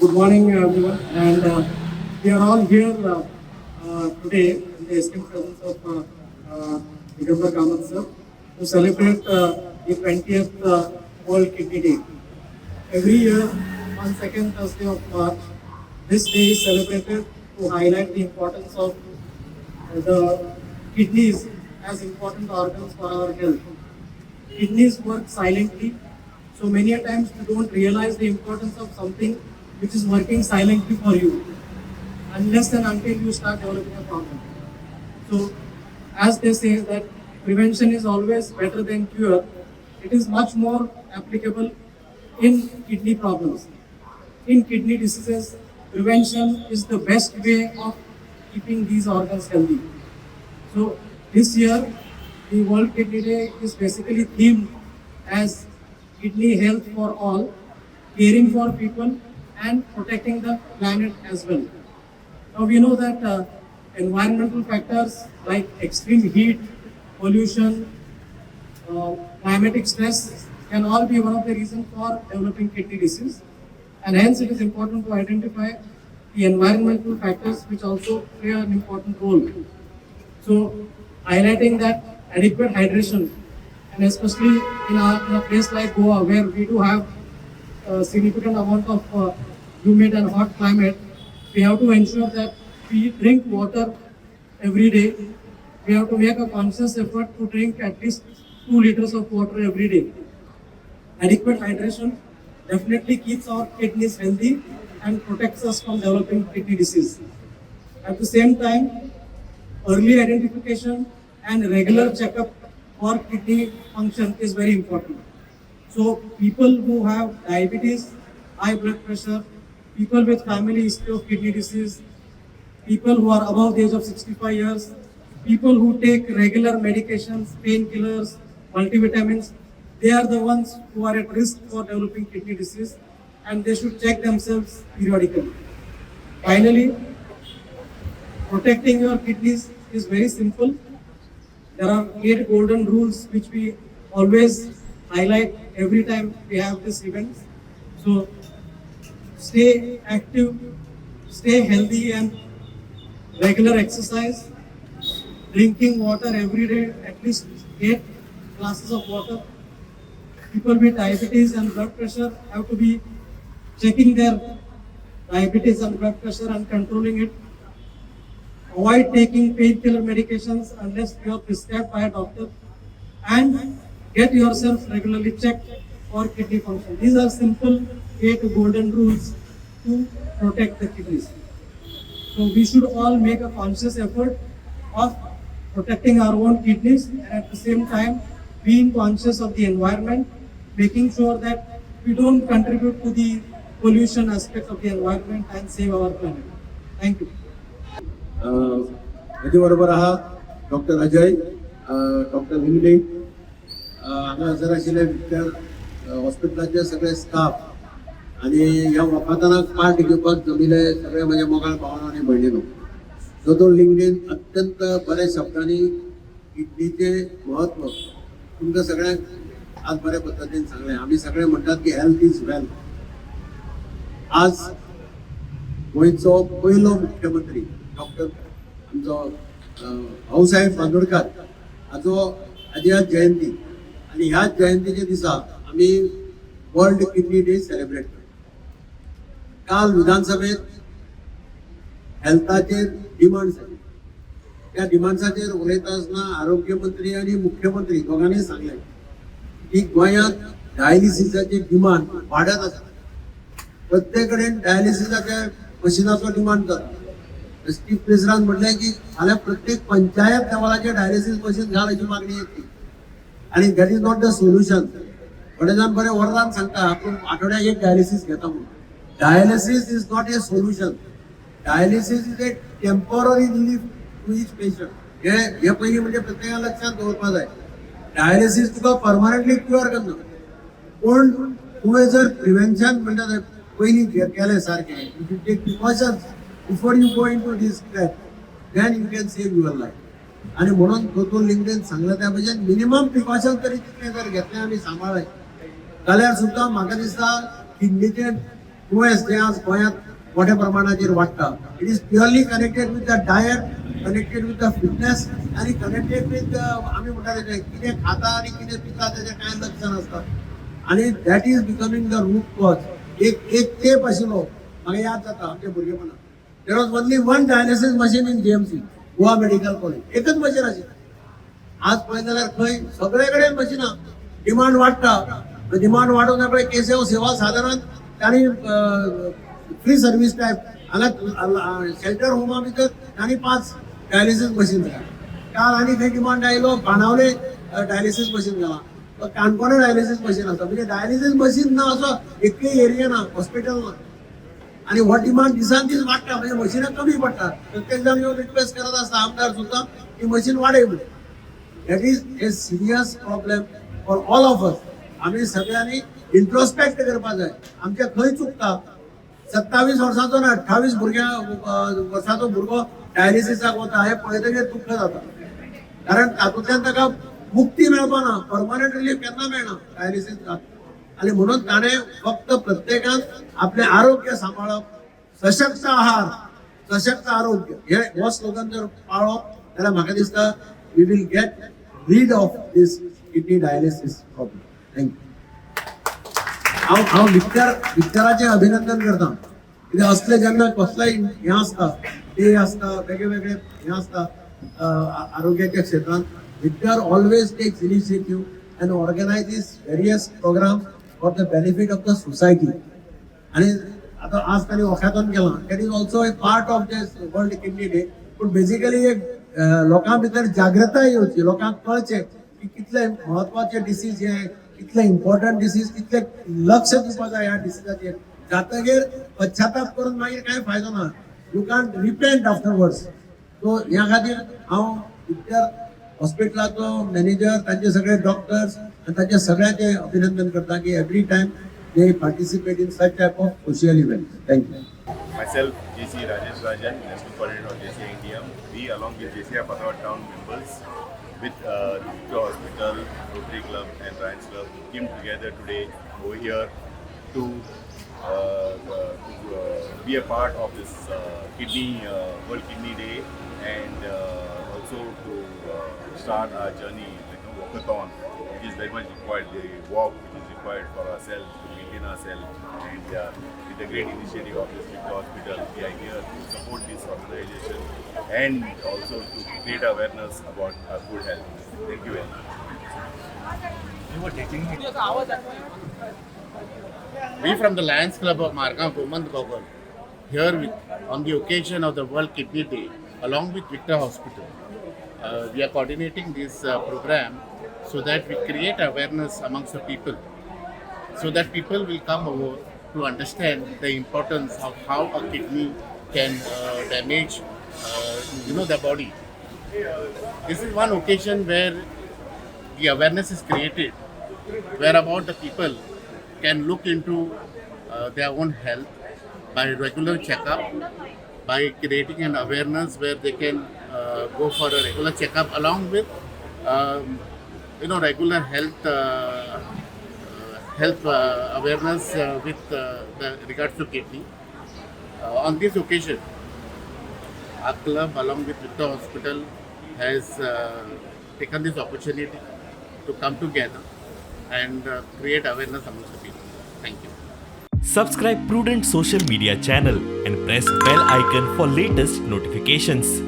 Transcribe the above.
Good morning, everyone, and we are all here today in the esteemed presence of Digambar Kamath sir to celebrate the 20th World Kidney Day. Every year, on second Thursday of March, this day is celebrated to highlight the importance of the kidneys as important organs for our health. Kidneys work silently, so many a times you don't realize the importance of something which is working silently for you unless and until you start developing a problem. So, as they say that prevention is always better than cure, it is much more applicable in kidney problems. In kidney diseases, prevention is the best way of keeping these organs healthy. So this year, the World Kidney Day is basically themed as kidney health for all, caring for people and protecting the planet as well. Now we know that environmental factors like extreme heat, pollution, climatic stress can all be one of the reasons for developing kidney disease, and hence it is important to identify the environmental factors which also play an important role. So highlighting that adequate hydration, and especially in a place like Goa where we do have a significant amount of humid and hot climate, we have to ensure that we drink water every day. We have to make a conscious effort to drink at least 2 liters of water every day. Adequate hydration definitely keeps our kidneys healthy and protects us from developing kidney disease. At the same time, early identification and regular checkup for kidney function is very important. So people who have diabetes, high blood pressure, people with family history of kidney disease, people who are above the age of 65 years, people who take regular medications, painkillers, multivitamins, they are the ones who are at risk for developing kidney disease, and they should check themselves periodically. Finally, protecting your kidneys is very simple. There are 8 golden rules which we always highlight every time we have this event. So stay active, stay healthy and regular exercise, drinking water every day, at least 8 glasses of water. People with diabetes and blood pressure have to be checking their diabetes and blood pressure and controlling it. Avoid taking painkiller medications unless you are prescribed by a doctor, and get yourself regularly checked for kidney function. These are simple 8 golden rules to protect the kidneys. So we should all make a conscious effort of protecting our own kidneys and at the same time being conscious of the environment, making sure that we don't contribute to the pollution aspect of the environment and save our planet. Thank you. माझ्याबरोबर आहात doctor Ajay, doctor हिंगडे, हांगा हजर आशिल्ले हॉस्पिटलाचे सगळे staff आणि ह्या वपातानाक part घेवपाक जमिल्ले सगळे माझे मोगाळ भावांनो आनी भयणींनो, दोतोर लिंगडेन अत्यंत बऱ्या शब्दांनी किडनीचे महत्व तुमकां सगळ्यांक आज बऱ्या पद्धतीन सांगलें. आमी सगळे म्हणटात की हेल्थ इज वेल्थ. आज गोंयचो पयलो मुख्यमंत्री डॉक्टर आमचो भाऊसाहेब बांदोडकार हाजी आज जयंती, आणि ह्या जयंतीच्या दिसा आम्ही वर्ल्ड किडनी डे सेलिब्रेट करतो. काल विधानसभेत हेल्थाचेर डिमांड्स आयले. त्या डिमांड्साचेर उलयता आसतना आरोग्य मंत्री आणि मुख्यमंत्री दोगांनी सांगले की गोंयांत डायलिसिसाचे डिमांड वाडत आसा. प्रत्येक कडेन डायलिसिसाच्या मशिनाचो डिमांड जाता. चीफ मिनिस्टरान म्हटलें की फाल्यां प्रत्येक पंचायत लेवलाचेर डायलिसीस मशीन घाल अशी मागणी येतली, आणि that is not the solution. थोडे जाण बरें वरदान सांगता आपूण आठवड्याक एक डायलिसीस घेता म्हणून. Dialysis is not a solution. Dialysis is a temporary relief to each patient. हे पयलीं म्हणजे प्रत्येकान लक्षात दवरपा जाय. डायलिसीस तुका परमनंटली क्युअर करना, पूण तुवें जर प्रिव्हेन्शन म्हणटा पयलीं केलें सारकें, you should take precautions before you go into this trap, then you can save your life. आणि म्हणून दोतोर लिंगडेन सांगला त्या भशेन मिनिमम प्रिकॉशन तरी तितले जर घेतले आनी सांबाळले जाल्यार सुद्दां म्हाका दिसता किडनीचे QS जे आज गोंयांत मोठ्या प्रमाणाचेर वाडटा, it is purely connected with the diet, connected with the fitness आनी कनेक्टेड विथ आमी म्हणटा तेजें कितें खाता आनी कितें पिता तेजें कांय लक्ष नासता आनी that is becoming the root cause. एक तेप आशिल्लो म्हाका याद जाता आमच्या भुरगेपणांत. There was only one dialysis machine in GMC Goa medical college, एकच मशीन आशिल्ली. आज पळयत जाल्यार खंय सगळे कडेन मशिनां. डिमांड वाडटा, डिमांड वाडून आपले केशव सेवा सादारण तांणी फ्री सर्वीस टायप हांगा शेल्टर होमा भितर तांणी 5 डायलिसीस मशीन दिला. काल आनी खंय डिमांड आयलो बाणावले डायलिसीस मशीन गेला, काणकोणा डायलिसीस मशीन आसा. म्हणजे डायलिसीस मशीन ना असो एकय एरिया ना, हॉस्पिटल ना. आणि हो डिमांड दिसान दीस वाडटा, म्हणजे मशिनां कमी पडटा. प्रत्येक जाण येवन रिक्वेस्ट करत आसता आमदार सुद्दां की मशीन वाडय म्हणून. That is a serious problem for all of us. आमी सगळ्यांनी इंट्रोस्पेक्ट करपाक जाय. आमचे खंय चुकता. 27 वर्सांचो ना 28 वर्सांचो भुरगो डायलिसिसाक वता हे पळयतकीर दुख्ख जाता. कारण तातूंतल्यान ताका मुक्ती मेळपाना, परमनंट रिलीफ केन्ना मेळना डायलिसीस जाता. आणि म्हणून ताणें फक्त प्रत्येकान आपले आरोग्य सांबाळप, सशक्त आहार, सशक्त आरोग्य हो स्लोगन जर पाळ्ळो जाल्यार म्हाका दिसता we will get rid of this kidney dialysis problem. Thank you. हांव विक्टराचें अभिनंदन करता. कित्याक असले जेन्ना कसलेंय हें आसता, डे आसता, वेगळे वेगळे हें आसता आरोग्याच्या क्षेत्रांत, Victor always takes initiative and organises various programmes for the benefit of the society. आणि आता आज तांणी वॉकॅथॉन केलां, that is also a part of this world kidney day. पूण बेसिकली एक लोकां भितर जागृताय येवची, लोकांक कळचें की कितले म्हत्वाचे डिसीज हे, कितले इम्पॉर्टंट डिसीज, कितले लक्ष दिवपाक जाय ह्या डिसीजाचेर. जातकीर पश्चाताप करून मागीर कांय फायदो ना. You can't repent afterwards. So ह्या खातीर हांव विक्टर हॉस्पिटलाचो मॅनेजर, तांचे सगळे डॉक्टर्स आनी तांचे सगळ्यांचे अभिनंदन करता की every time they participate in such type of social event. Thank you. Myself, JC Rajesh Rajan, National Coordinator of JC India. We, along with JCI Patawat Town members, with Victor Hospital, Rotary Club and Lions Club, came together today over here to be a part of this World Kidney Day, and also to start our journey, walkathon, which is very much required. The walk which is required for ourselves to maintain ourselves, and with the great initiative of this Victor Hospital, we are here to support this organization and also to create awareness about our good health. Thank you very much. We from the Lions Club of Margam, Umand Gogol, here on the occasion of the World Kidney Day, along with Victor Hospital. We are coordinating this program so that we create awareness amongst the people, so that people will come over to understand the importance of how a kidney can damage, the body. This is one occasion where the awareness is created, where about the people can look into their own health by regular checkup, by creating an awareness where they can go for a regular checkup along with regular health awareness with the regards to kidney. On this occasion, our club along with Victor Hospital has taken this opportunity to come together and create awareness amongst the people. Thank you. Subscribe Prudent social media channel and press bell icon for latest notifications.